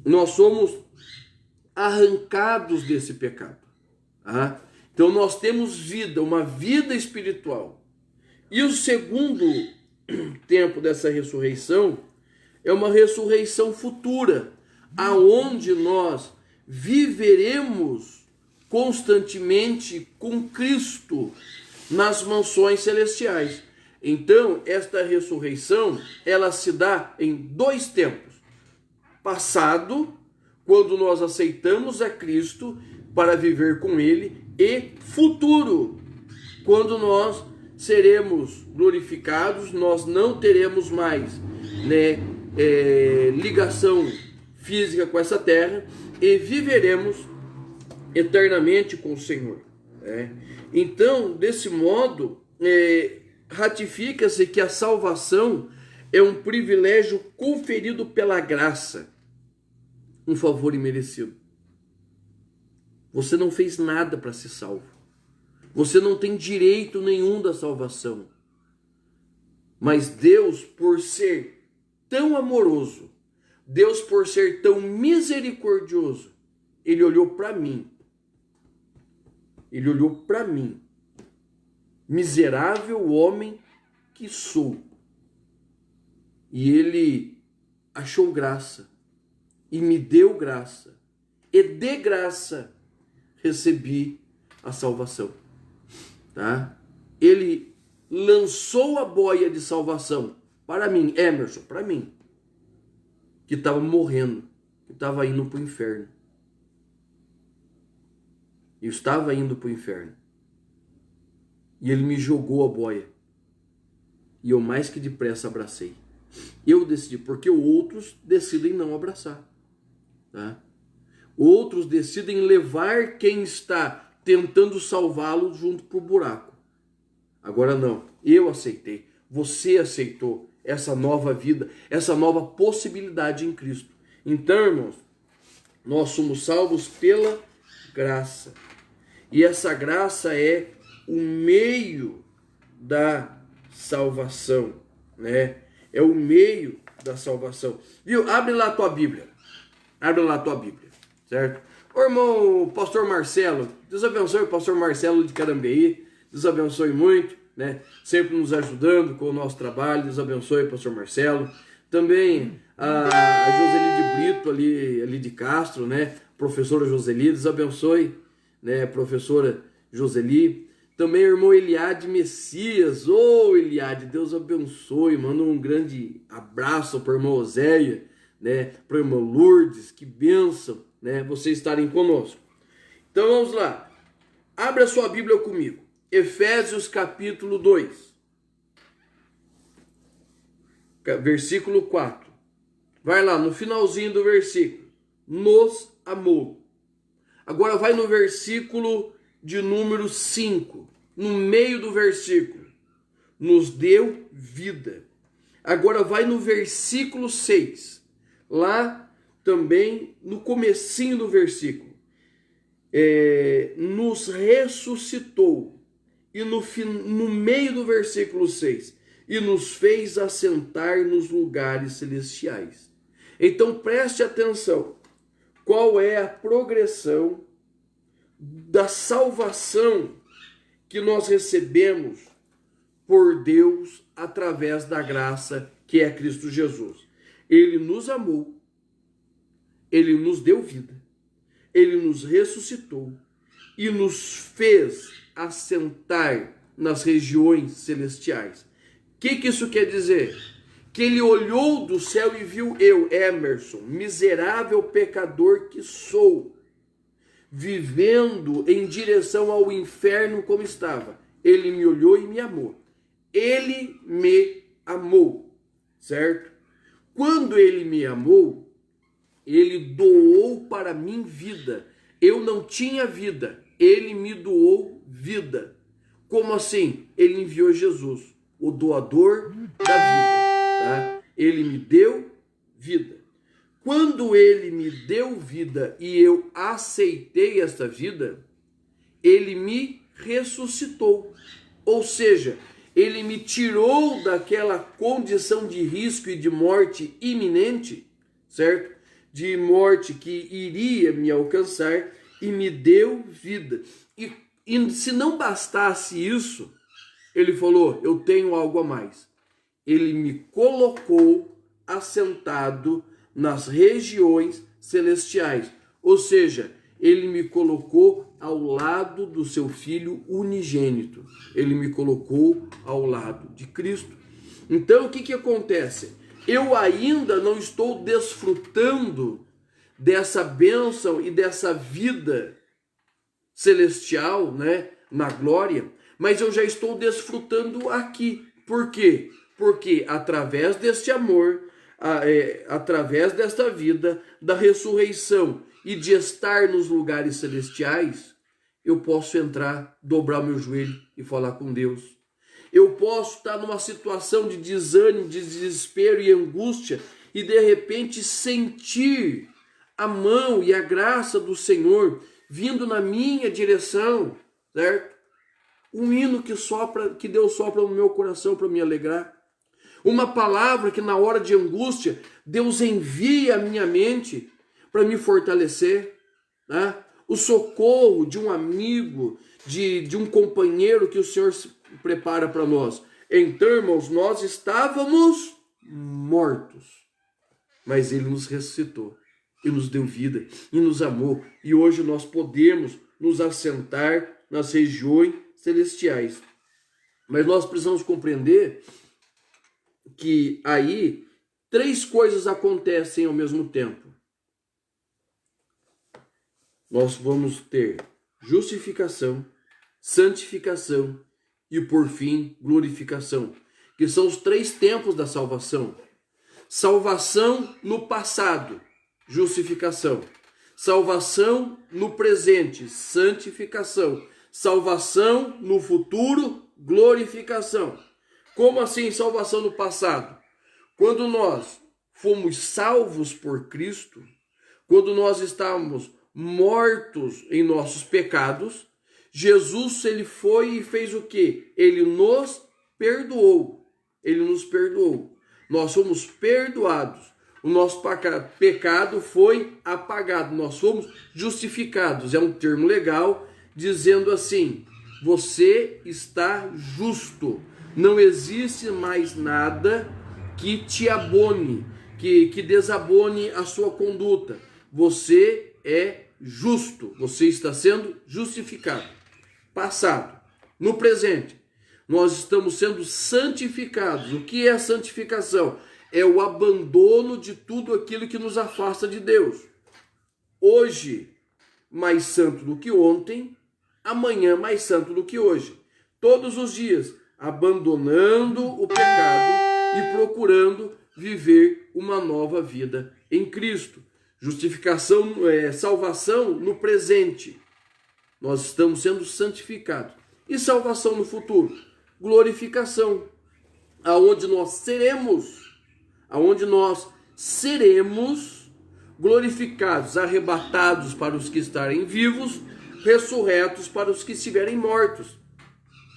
Nós somos arrancados desse pecado. Tá? Então nós temos vida, uma vida espiritual. E o segundo tempo dessa ressurreição é uma ressurreição futura, aonde nós viveremos constantemente com Cristo nas mansões celestiais. Então, esta ressurreição, ela se dá em 2 tempos. Passado, quando nós aceitamos a Cristo para viver com Ele, e futuro, quando nós seremos glorificados, nós não teremos mais, ligação física com essa terra e viveremos eternamente com o Senhor. Então, desse modo, ratifica-se que a salvação é um privilégio conferido pela graça, um favor imerecido. Você não fez nada para ser salvo. Você não tem direito nenhum da salvação. Mas Deus, por ser tão amoroso, Deus, por ser tão misericordioso, Ele olhou para mim. Ele olhou para mim, miserável homem que sou. E Ele achou graça e me deu graça. E de graça recebi a salvação. Tá? Ele lançou a boia de salvação para mim, Emerson, para mim, que estava morrendo, que estava indo para o inferno. Eu estava indo para o inferno. E Ele me jogou a boia. E eu mais que depressa abracei. Eu decidi, porque outros decidem não abraçar. Tá? Outros decidem levar quem está tentando salvá-lo junto para o buraco. Agora não, eu aceitei, você aceitou essa nova vida, essa nova possibilidade em Cristo. Então, irmãos, nós somos salvos pela graça. E essa graça é o meio da salvação, né? É o meio da salvação. Viu? Abre lá a tua Bíblia. Abre lá a tua Bíblia, certo? Ô irmão, pastor Marcelo, Deus abençoe o pastor Marcelo de Carambeí, Deus abençoe muito, né? Sempre nos ajudando com o nosso trabalho, Deus abençoe o pastor Marcelo. Também a Joseli de Brito, ali de Castro, né? Professora Joseli, Deus abençoe, né? Professora Joseli. Também o irmão Eliade Messias, Eliade, Deus abençoe, manda um grande abraço para o irmão Oséia, né? Para o irmão Lourdes, que bênção, né, vocês estarem conosco. Então vamos lá. Abra a sua Bíblia comigo. Efésios capítulo 2. Versículo 4. Vai lá no finalzinho do versículo. Nos amou. Agora vai no versículo de número 5. No meio do versículo. Nos deu vida. Agora vai no versículo 6. lá também no comecinho do versículo, nos ressuscitou, e no meio do versículo 6, e nos fez assentar nos lugares celestiais. Então preste atenção, qual é a progressão da salvação que nós recebemos por Deus através da graça que é Cristo Jesus. Ele nos amou, ele nos deu vida, ele nos ressuscitou e nos fez assentar nas regiões celestiais. O que isso quer dizer? Que ele olhou do céu e viu eu, Emerson, miserável pecador que sou, vivendo em direção ao inferno como estava. Ele me olhou e me amou. Ele me amou, certo? Quando ele me amou, ele doou para mim vida. Eu não tinha vida, ele me doou vida. Como assim? Ele enviou Jesus, o doador da vida, tá? Ele me deu vida. Quando ele me deu vida e eu aceitei essa vida, ele me ressuscitou. Ou seja, ele me tirou daquela condição de risco e de morte iminente, certo? De morte que iria me alcançar, e me deu vida. E se não bastasse isso, ele falou, eu tenho algo a mais. Ele me colocou assentado nas regiões celestiais. Ou seja, ele me colocou ao lado do seu Filho unigênito. Ele me colocou ao lado de Cristo. Então, o que acontece? Eu ainda não estou desfrutando dessa bênção e dessa vida celestial, né, na glória, mas eu já estou desfrutando aqui. Por quê? Porque através deste amor, através desta vida, da ressurreição e de estar nos lugares celestiais, eu posso entrar, dobrar meu joelho e falar com Deus. Eu posso estar numa situação de desânimo, de desespero e angústia e de repente sentir a mão e a graça do Senhor vindo na minha direção, certo? Um hino que Deus sopra no meu coração para me alegrar. Uma palavra que na hora de angústia Deus envia à minha mente para me fortalecer, né? O socorro de um amigo, de um companheiro que o Senhor prepara para nós. Então, irmãos, nós estávamos mortos, mas Ele nos ressuscitou e nos deu vida e nos amou. E hoje nós podemos nos assentar nas regiões celestiais. Mas nós precisamos compreender que aí 3 coisas acontecem ao mesmo tempo. Nós vamos ter justificação, santificação e, por fim, glorificação, que são os 3 tempos da salvação. Salvação no passado, justificação. Salvação no presente, santificação. Salvação no futuro, glorificação. Como assim salvação no passado? Quando nós fomos salvos por Cristo, quando nós estávamos mortos em nossos pecados, Jesus, ele foi e fez o quê? Ele nos perdoou. Ele nos perdoou. Nós fomos perdoados. O nosso pecado foi apagado. Nós fomos justificados. É um termo legal dizendo assim: você está justo. Não existe mais nada que te abone, que desabone a sua conduta. Você é justo. Você está sendo justificado. Passado. No presente, nós estamos sendo santificados. O que é a santificação? É o abandono de tudo aquilo que nos afasta de Deus. Hoje, mais santo do que ontem, amanhã mais santo do que hoje. Todos os dias, abandonando o pecado e procurando viver uma nova vida em Cristo. Justificação, salvação no presente. Nós estamos sendo santificados. E salvação no futuro? Glorificação. Aonde nós seremos, aonde nós seremos glorificados, arrebatados para os que estarem vivos, ressurretos para os que estiverem mortos,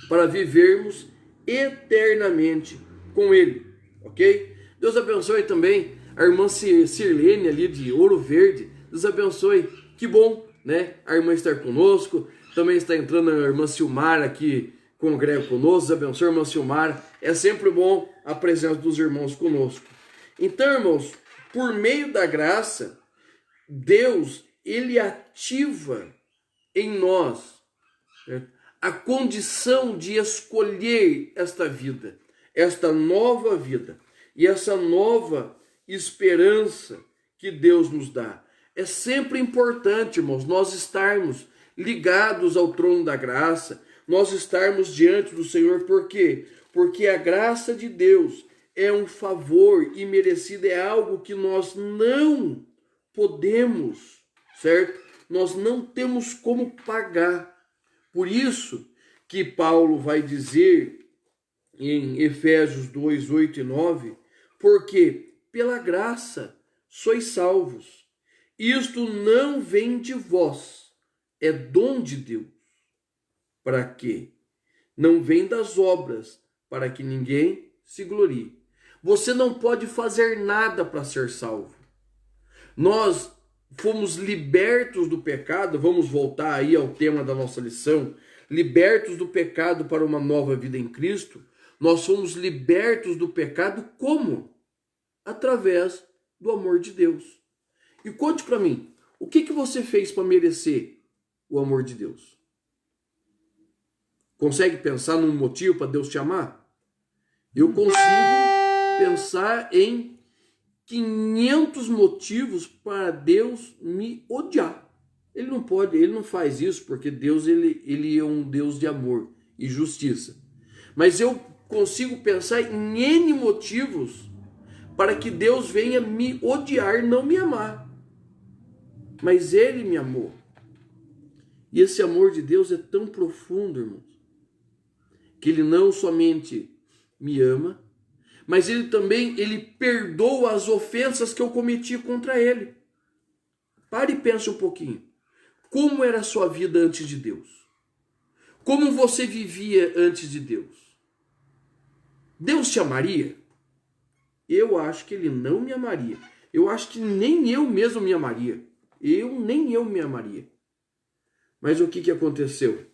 para vivermos eternamente com Ele, ok? Deus abençoe também a irmã Sirlene ali de Ouro Verde. Deus abençoe, que bom, né? A irmã estar conosco. Também está entrando a irmã Silmar aqui, congrega conosco. Deus abençoe a irmã Silmar. É sempre bom a presença dos irmãos conosco. Então, irmãos, por meio da graça, Deus, Ele ativa em nós, certo, a condição de escolher esta vida, esta nova vida e essa nova esperança que Deus nos dá. É sempre importante, irmãos, nós estarmos ligados ao trono da graça, nós estarmos diante do Senhor. Por quê? Porque a graça de Deus é um favor imerecido, é algo que nós não podemos, certo? Nós não temos como pagar. Por isso que Paulo vai dizer em Efésios 2, 8 e 9, porque pela graça sois salvos. Isto não vem de vós, é dom de Deus. Para quê? Não vem das obras, para que ninguém se glorie. Você não pode fazer nada para ser salvo. Nós fomos libertos do pecado, vamos voltar aí ao tema da nossa lição, libertos do pecado para uma nova vida em Cristo. Nós fomos libertos do pecado como? Através do amor de Deus. E conte para mim, o que você fez para merecer o amor de Deus? Consegue pensar num motivo para Deus te amar? Eu consigo pensar em 500 motivos para Deus me odiar. Ele não pode, ele não faz isso porque Deus ele é um Deus de amor e justiça. Mas eu consigo pensar em N motivos para que Deus venha me odiar, não me amar. Mas Ele me amou. E esse amor de Deus é tão profundo, irmãos, que Ele não somente me ama, mas Ele também, Ele perdoa as ofensas que eu cometi contra Ele. Pare e pense um pouquinho. Como era a sua vida antes de Deus? Como você vivia antes de Deus? Deus te amaria? Eu acho que Ele não me amaria. Eu acho que nem eu mesmo me amaria. Nem eu me amaria. Mas o que aconteceu?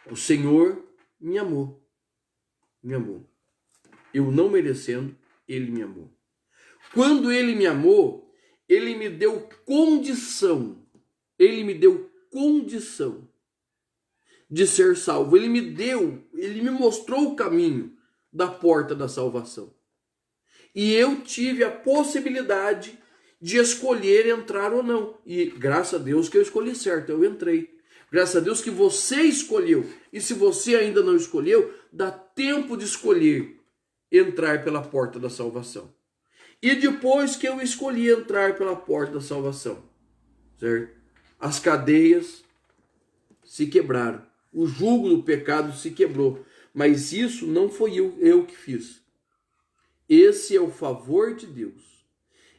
O Senhor me amou. Me amou. Eu não merecendo, Ele me amou. Quando Ele me amou, Ele me deu condição. Ele me deu condição de ser salvo. Ele me mostrou o caminho da porta da salvação. E eu tive a possibilidade de escolher entrar ou não. E graças a Deus que eu escolhi certo, eu entrei. Graças a Deus que você escolheu. E se você ainda não escolheu, dá tempo de escolher entrar pela porta da salvação. E depois que eu escolhi entrar pela porta da salvação, certo? As cadeias se quebraram. O jugo do pecado se quebrou. Mas isso não foi eu que fiz. Esse é o favor de Deus.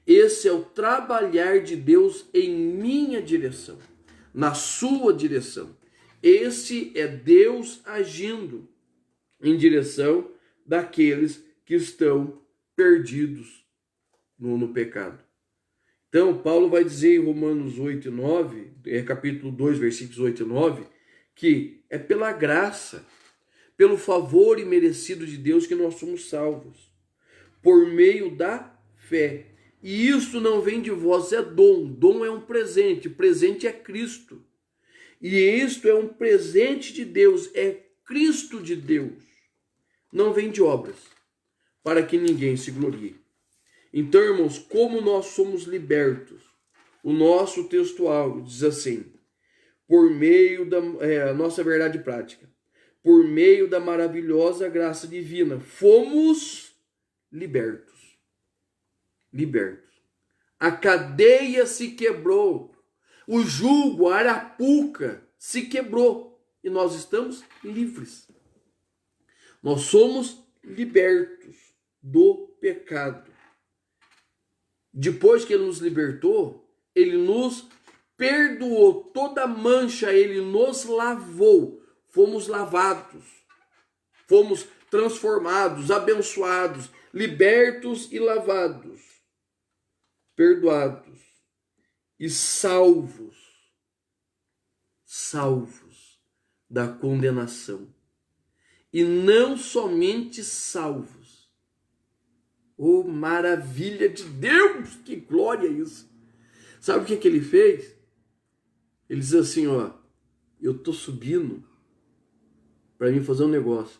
Esse é o trabalhar de Deus em minha direção, na sua direção. Esse é Deus agindo em direção daqueles que estão perdidos no pecado. Então, Paulo vai dizer em Romanos 8 e 9, capítulo 2, versículos 8 e 9, que é pela graça, pelo favor imerecido de Deus que nós somos salvos, por meio da fé. E isso não vem de vós, é dom. Dom é um presente, presente é Cristo. E isto é um presente de Deus, é Cristo de Deus. Não vem de obras, para que ninguém se glorie. Então, irmãos, como nós somos libertos? O nosso textual diz assim, por meio da nossa verdade prática, por meio da maravilhosa graça divina, fomos libertos. Libertos. A cadeia se quebrou. O jugo, a arapuca se quebrou. E nós estamos livres. Nós somos libertos do pecado. Depois que ele nos libertou, ele nos perdoou toda mancha, ele nos lavou. Fomos lavados, fomos transformados, abençoados, libertos e lavados, perdoados e salvos da condenação. E não somente salvos. Oh, maravilha de Deus! Que glória isso! Sabe o que ele fez? Ele diz assim, ó, eu tô subindo para mim fazer um negócio,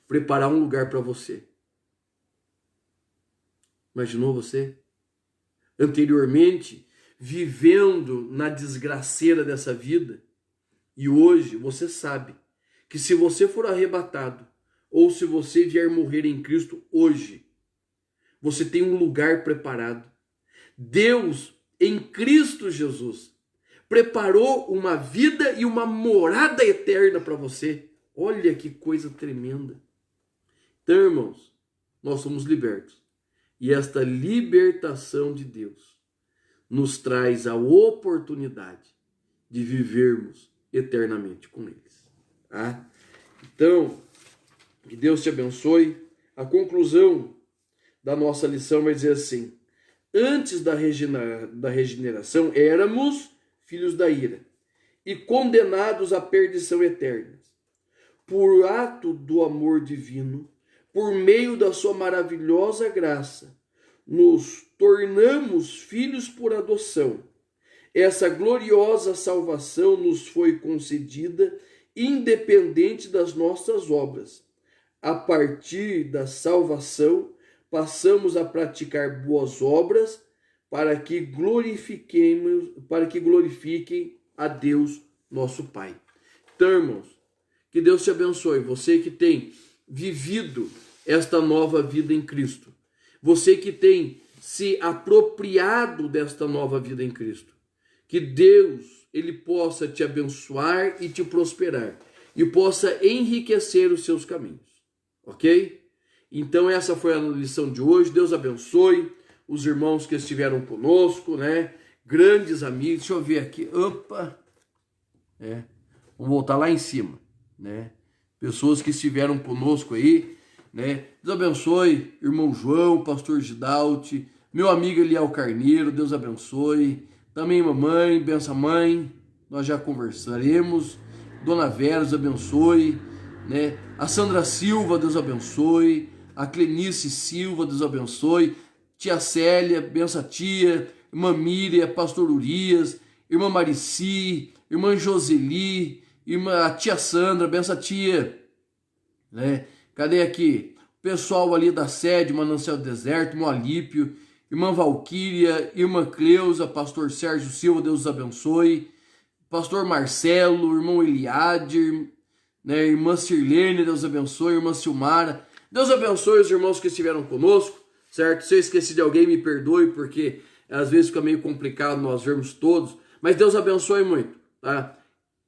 preparar um lugar para você. Imaginou você? Anteriormente, vivendo na desgraceira dessa vida, e hoje você sabe que se você for arrebatado, ou se você vier morrer em Cristo hoje, você tem um lugar preparado. Deus, em Cristo Jesus, preparou uma vida e uma morada eterna para você. Olha que coisa tremenda. Então, irmãos, nós somos libertos. E esta libertação de Deus nos traz a oportunidade de vivermos eternamente com eles. Tá? Então, que Deus te abençoe. A conclusão da nossa lição vai dizer assim: antes da regeneração éramos filhos da ira e condenados à perdição eterna. Por ato do amor divino, por meio da sua maravilhosa graça, nos tornamos filhos por adoção. Essa gloriosa salvação nos foi concedida independente das nossas obras. A partir da salvação, passamos a praticar boas obras para que glorifiquem a Deus, nosso Pai. Então, irmãos, que Deus te abençoe. Você que tem vivido esta nova vida em Cristo. Você que tem se apropriado desta nova vida em Cristo. Que Deus, ele possa te abençoar e te prosperar. E possa enriquecer os seus caminhos. Ok? Então essa foi a lição de hoje. Deus abençoe os irmãos que estiveram conosco, né? Grandes amigos. Deixa eu ver aqui. Opa! Vamos voltar lá em cima, né? Pessoas que estiveram conosco aí, né? Deus abençoe, irmão João, pastor Gidalte, meu amigo Eliel Carneiro, Deus abençoe. Também mamãe, benção mãe, nós já conversaremos. Dona Vera, Deus abençoe, né? A Sandra Silva, Deus abençoe. A Clenice Silva, Deus abençoe. Tia Célia, benção tia. Irmã Miriam, pastor Urias. Irmã Marici, irmã Joseli, a tia Sandra, benção tia. Né? Cadê aqui? O pessoal ali da sede, Manancial do Deserto, irmão Alípio, irmã Valquíria, irmã Cleusa, pastor Sérgio Silva, Deus os abençoe. Pastor Marcelo, irmão Eliadir, né? Irmã Sirlene, Deus abençoe. Irmã Silmara, Deus abençoe os irmãos que estiveram conosco, certo? Se eu esqueci de alguém, me perdoe, porque às vezes fica meio complicado nós vermos todos, mas Deus abençoe muito, tá?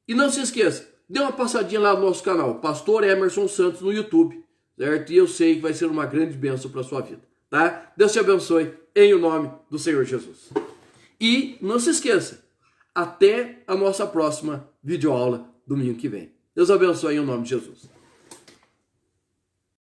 E não se esqueça, dê uma passadinha lá no nosso canal, Pastor Emerson Santos no YouTube, certo? E eu sei que vai ser uma grande bênção para a sua vida, tá? Deus te abençoe em o nome do Senhor Jesus. E não se esqueça, até a nossa próxima videoaula domingo que vem. Deus abençoe em o nome de Jesus.